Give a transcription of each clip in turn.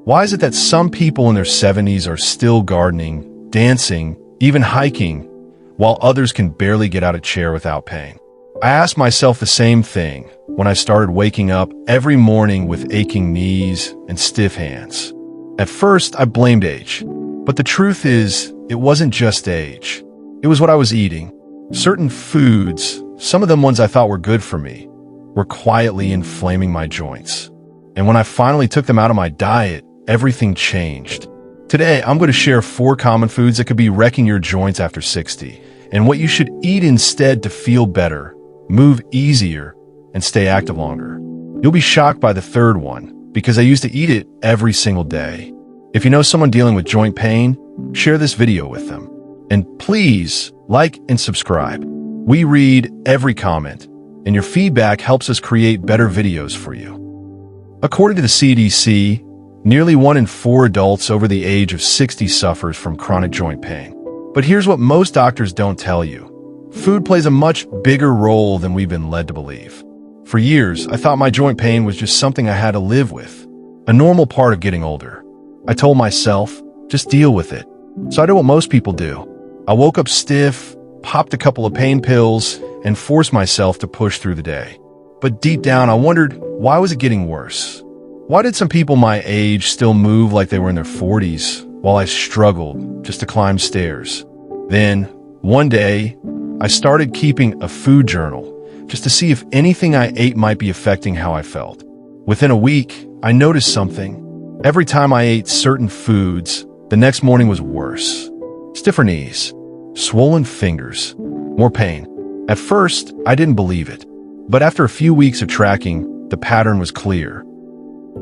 Why is it that some people in their 70s are still gardening, dancing, even hiking, while others can barely get out of a chair without pain? I asked myself the same thing when I started waking up every morning with aching knees and stiff hands. At first, I blamed age, but the truth is, it wasn't just age. It was what I was eating. Certain foods, some of them ones I thought were good for me, were quietly inflaming my joints. And when I finally took them out of my diet, everything changed. Today, I'm going to share 4 common foods that could be wrecking your joints after 60, and what you should eat instead to feel better, move easier, and stay active longer. You'll be shocked by the third one, because I used to eat it every single day. If you know someone dealing with joint pain, share this video with them. And please, like and subscribe. We read every comment, and your feedback helps us create better videos for you. According to the CDC, nearly 1 in 4 adults over the age of 60 suffers from chronic joint pain. But here's what most doctors don't tell you. Food plays a much bigger role than we've been led to believe. For years, I thought my joint pain was just something I had to live with, a normal part of getting older. I told myself, just deal with it. So I did what most people do. I woke up stiff, popped a couple of pain pills, and forced myself to push through the day. But deep down, I wondered, why was it getting worse? Why did some people my age still move like they were in their 40s, while I struggled just to climb stairs? Then, one day, I started keeping a food journal, just to see if anything I ate might be affecting how I felt. Within a week, I noticed something. Every time I ate certain foods, the next morning was worse. Stiffer knees, swollen fingers, more pain. At first, I didn't believe it. But after a few weeks of tracking, the pattern was clear.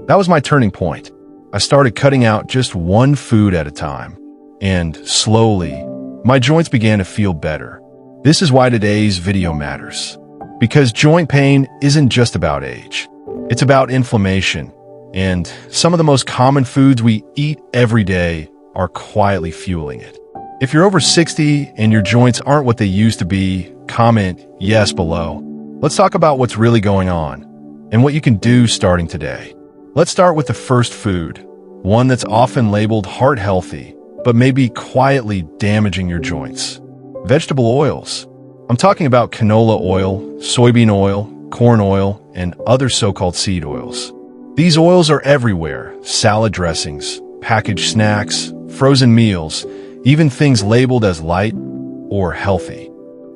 That was my turning point. I started cutting out just one food at a time. And slowly, my joints began to feel better. This is why today's video matters. Because joint pain isn't just about age. It's about inflammation. And some of the most common foods we eat every day are quietly fueling it. If you're over 60 and your joints aren't what they used to be, comment yes below. Let's talk about what's really going on and what you can do starting today. Let's start with the first food, one that's often labeled heart healthy, but may be quietly damaging your joints. Vegetable oils. I'm talking about canola oil, soybean oil, corn oil, and other so-called seed oils. These oils are everywhere: salad dressings, packaged snacks, frozen meals, even things labeled as light or healthy.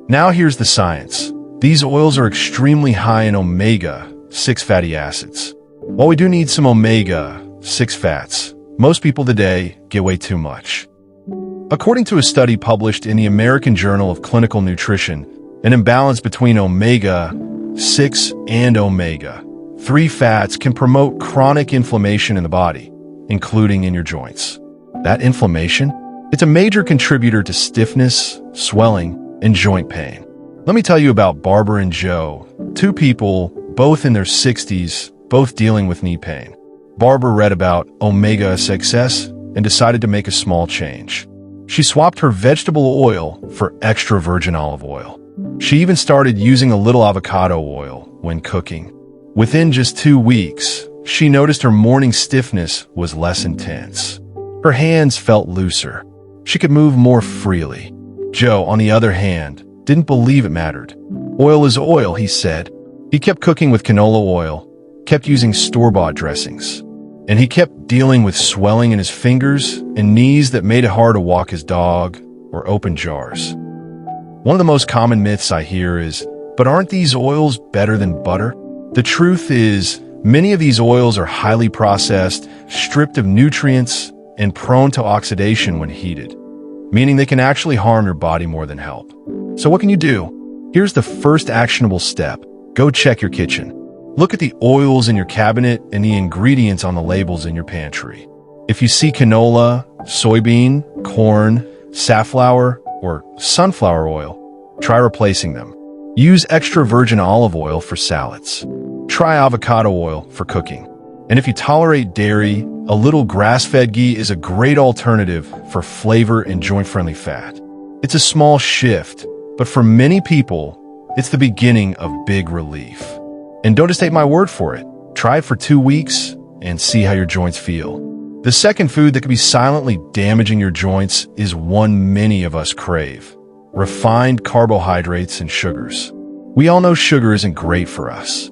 Now here's the science. These oils are extremely high in omega-6 fatty acids. While we do need some omega-6 fats, most people today get way too much. According to a study published in the American Journal of Clinical Nutrition, an imbalance between omega-6 and omega-3 fats can promote chronic inflammation in the body, including in your joints. That inflammation? It's a major contributor to stiffness, swelling, and joint pain. Let me tell you about Barbara and Joe, 2 people, both in their 60s, both dealing with knee pain. Barbara read about omega-6 and decided to make a small change. She swapped her vegetable oil for extra virgin olive oil. She even started using a little avocado oil when cooking. Within just 2 weeks, she noticed her morning stiffness was less intense. Her hands felt looser. She could move more freely. Joe, on the other hand, didn't believe it mattered. Oil is oil, he said. He kept cooking with canola oil, kept using store-bought dressings, and he kept dealing with swelling in his fingers and knees that made it hard to walk his dog or open jars. One of the most common myths I hear is, but aren't these oils better than butter? The truth is, many of these oils are highly processed, stripped of nutrients, and prone to oxidation when heated, meaning they can actually harm your body more than help. So what can you do? Here's the first actionable step. Go check your kitchen. Look at the oils in your cabinet and the ingredients on the labels in your pantry. If you see canola, soybean, corn, safflower, or sunflower oil, try replacing them. Use extra virgin olive oil for salads. Try avocado oil for cooking. And if you tolerate dairy, a little grass-fed ghee is a great alternative for flavor and joint-friendly fat. It's a small shift, but for many people, it's the beginning of big relief. And don't just take my word for it. Try it for 2 weeks and see how your joints feel. The second food that could be silently damaging your joints is one many of us crave: refined carbohydrates and sugars. We all know sugar isn't great for us.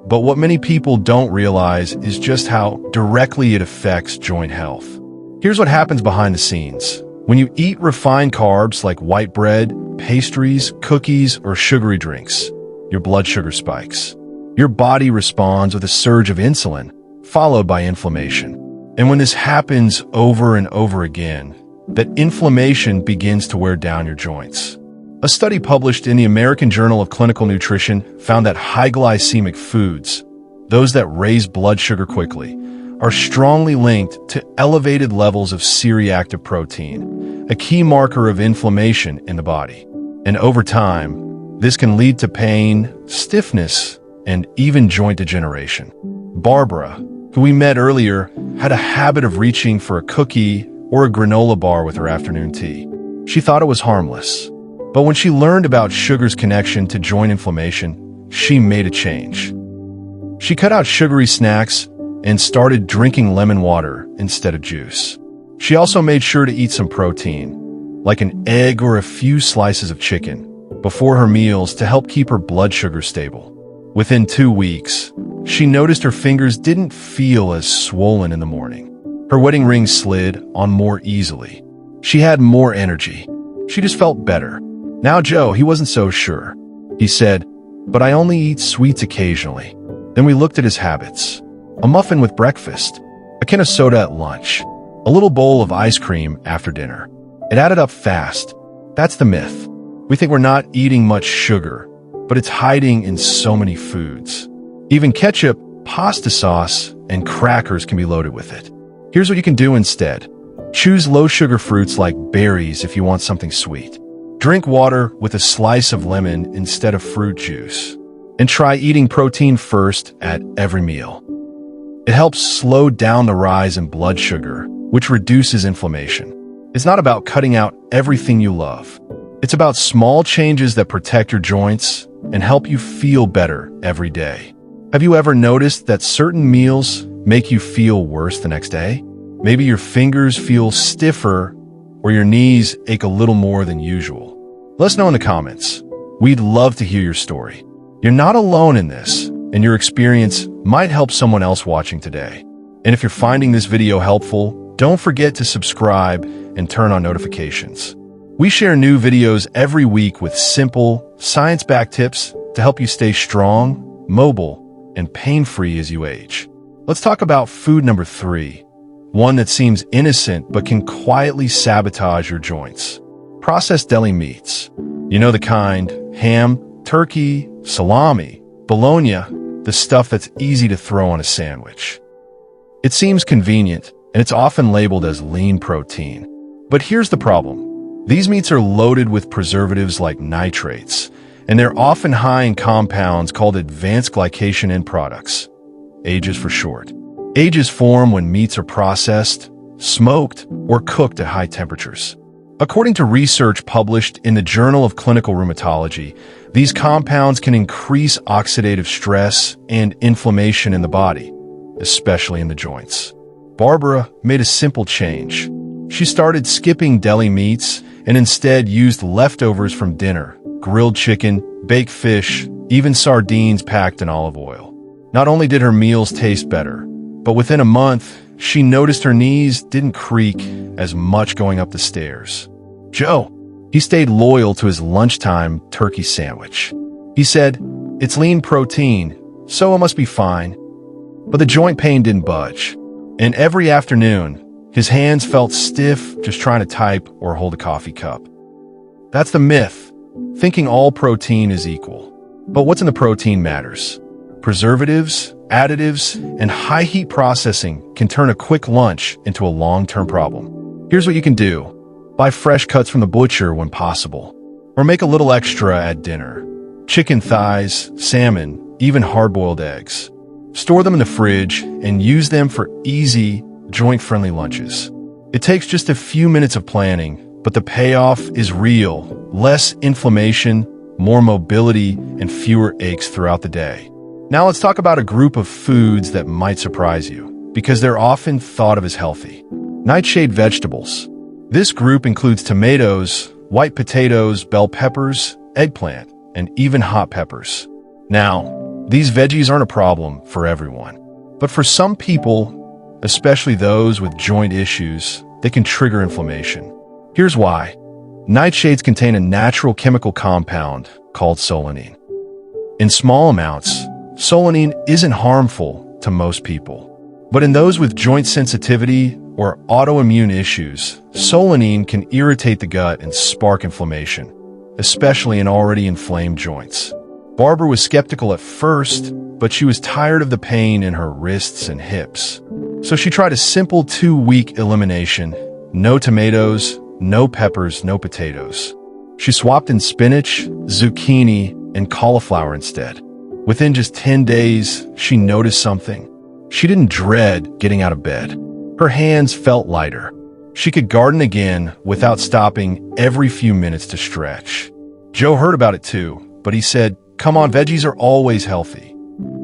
But what many people don't realize is just how directly it affects joint health. Here's what happens behind the scenes. When you eat refined carbs like white bread, pastries, cookies, or sugary drinks, your blood sugar spikes. Your body responds with a surge of insulin, followed by inflammation. And when this happens over and over again, that inflammation begins to wear down your joints. A study published in the American Journal of Clinical Nutrition found that high glycemic foods, those that raise blood sugar quickly, are strongly linked to elevated levels of C-reactive protein, a key marker of inflammation in the body. And over time, this can lead to pain, stiffness, and even joint degeneration. Barbara, who we met earlier, had a habit of reaching for a cookie or a granola bar with her afternoon tea. She thought it was harmless. But when she learned about sugar's connection to joint inflammation, she made a change. She cut out sugary snacks and started drinking lemon water instead of juice. She also made sure to eat some protein, like an egg or a few slices of chicken, before her meals to help keep her blood sugar stable. Within 2 weeks, she noticed her fingers didn't feel as swollen in the morning. Her wedding ring slid on more easily. She had more energy. She just felt better. Now Joe, he wasn't so sure. He said, "But I only eat sweets occasionally." Then we looked at his habits. A muffin with breakfast, a can of soda at lunch, a little bowl of ice cream after dinner. It added up fast. That's the myth. We think we're not eating much sugar, but it's hiding in so many foods. Even ketchup, pasta sauce, and crackers can be loaded with it. Here's what you can do instead. Choose low-sugar fruits like berries if you want something sweet. Drink water with a slice of lemon instead of fruit juice. And try eating protein first at every meal. It helps slow down the rise in blood sugar, which reduces inflammation. It's not about cutting out everything you love. It's about small changes that protect your joints and help you feel better every day. Have you ever noticed that certain meals make you feel worse the next day? Maybe your fingers feel stiffer or your knees ache a little more than usual. Let us know in the comments. We'd love to hear your story. You're not alone in this, and your experience might help someone else watching today. And if you're finding this video helpful, don't forget to subscribe and turn on notifications. We share new videos every week with simple, science-backed tips to help you stay strong, mobile, and pain-free as you age. Let's talk about food number 3, one that seems innocent but can quietly sabotage your joints. Processed deli meats. You know the kind: ham, turkey, salami, bologna, the stuff that's easy to throw on a sandwich. It seems convenient, and it's often labeled as lean protein. But here's the problem. These meats are loaded with preservatives like nitrates, and they're often high in compounds called advanced glycation end products, AGEs for short. AGEs form when meats are processed, smoked, or cooked at high temperatures. According to research published in the Journal of Clinical Rheumatology, these compounds can increase oxidative stress and inflammation in the body, especially in the joints. Barbara made a simple change. She started skipping deli meats and instead used leftovers from dinner: grilled chicken, baked fish, even sardines packed in olive oil. Not only did her meals taste better, but within a month, she noticed her knees didn't creak as much going up the stairs. Joe, he stayed loyal to his lunchtime turkey sandwich. He said, "It's lean protein, so it must be fine." But the joint pain didn't budge. And every afternoon, his hands felt stiff just trying to type or hold a coffee cup. That's the myth, thinking all protein is equal. But what's in the protein matters. Preservatives, additives, and high heat processing can turn a quick lunch into a long-term problem. Here's what you can do. Buy fresh cuts from the butcher when possible, or make a little extra at dinner. Chicken thighs, salmon, even hard-boiled eggs. Store them in the fridge and use them for easy, joint-friendly lunches. It takes just a few minutes of planning, but the payoff is real. Less inflammation, more mobility, and fewer aches throughout the day. Now let's talk about a group of foods that might surprise you. because they're often thought of as healthy. Nightshade vegetables. This group includes tomatoes, white potatoes, bell peppers, eggplant, and even hot peppers. Now, these veggies aren't a problem for everyone, but for some people, especially those with joint issues, they can trigger inflammation. Here's why. Nightshades contain a natural chemical compound called solanine. In small amounts, solanine isn't harmful to most people. But in those with joint sensitivity or autoimmune issues, solanine can irritate the gut and spark inflammation, especially in already inflamed joints. Barbara was skeptical at first, but she was tired of the pain in her wrists and hips. So she tried a simple 2-week elimination: no tomatoes, no peppers, no potatoes. She swapped in spinach, zucchini, and cauliflower instead. Within just 10 days, she noticed something. She didn't dread getting out of bed. Her hands felt lighter. She could garden again without stopping every few minutes to stretch. Joe heard about it too, but he said, "Come on, veggies are always healthy."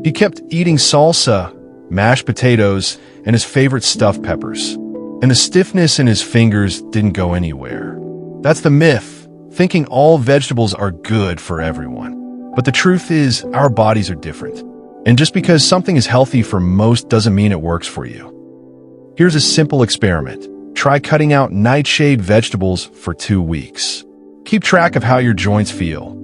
He kept eating salsa, mashed potatoes, and his favorite stuffed peppers. And the stiffness in his fingers didn't go anywhere. That's the myth, thinking all vegetables are good for everyone. But the truth is, our bodies are different. And just because something is healthy for most doesn't mean it works for you. Here's a simple experiment. Try cutting out nightshade vegetables for 2 weeks. Keep track of how your joints feel,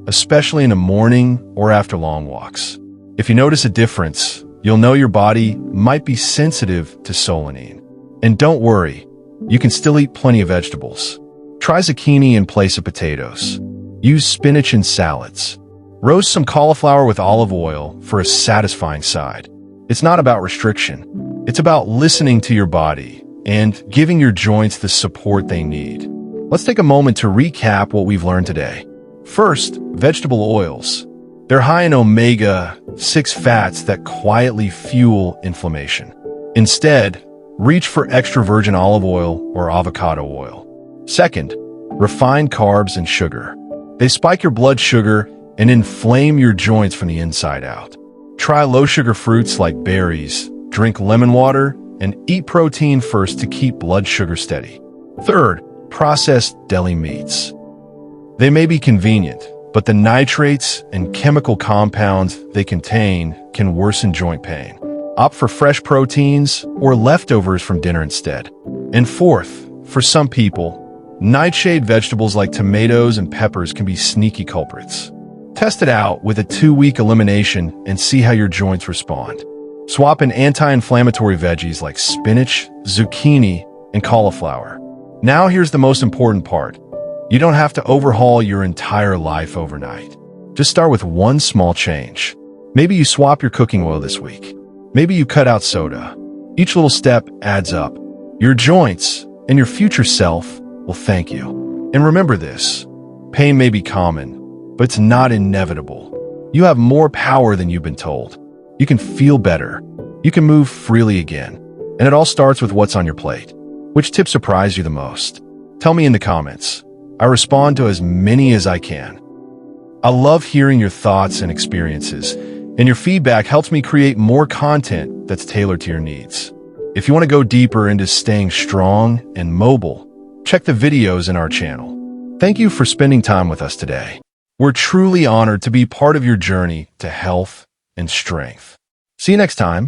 especially in the morning or after long walks. If you notice a difference, you'll know your body might be sensitive to solanine. And don't worry, you can still eat plenty of vegetables. Try zucchini in place of potatoes. Use spinach in salads. Roast some cauliflower with olive oil for a satisfying side. It's not about restriction. It's about listening to your body and giving your joints the support they need. Let's take a moment to recap what we've learned today. First, vegetable oils. They're high in omega-6 fats that quietly fuel inflammation. Instead, reach for extra virgin olive oil or avocado oil. Second, refined carbs and sugar. They spike your blood sugar and inflame your joints from the inside out. Try low-sugar fruits like berries, drink lemon water, and eat protein first to keep blood sugar steady. Third, processed deli meats. They may be convenient, but the nitrates and chemical compounds they contain can worsen joint pain. Opt for fresh proteins or leftovers from dinner instead. And fourth, for some people, nightshade vegetables like tomatoes and peppers can be sneaky culprits. Test it out with a 2-week elimination and see how your joints respond. Swap in anti-inflammatory veggies like spinach, zucchini, and cauliflower. Now here's the most important part. You don't have to overhaul your entire life overnight. Just start with one small change. Maybe you swap your cooking oil this week. Maybe you cut out soda. Each little step adds up. Your joints and your future self will thank you. And remember this, pain may be common, but it's not inevitable. You have more power than you've been told. You can feel better. You can move freely again. And it all starts with what's on your plate. Which tip surprised you the most? Tell me in the comments. I respond to as many as I can. I love hearing your thoughts and experiences, and your feedback helps me create more content that's tailored to your needs. If you want to go deeper into staying strong and mobile, check the videos in our channel. Thank you for spending time with us today. We're truly honored to be part of your journey to health and strength. See you next time.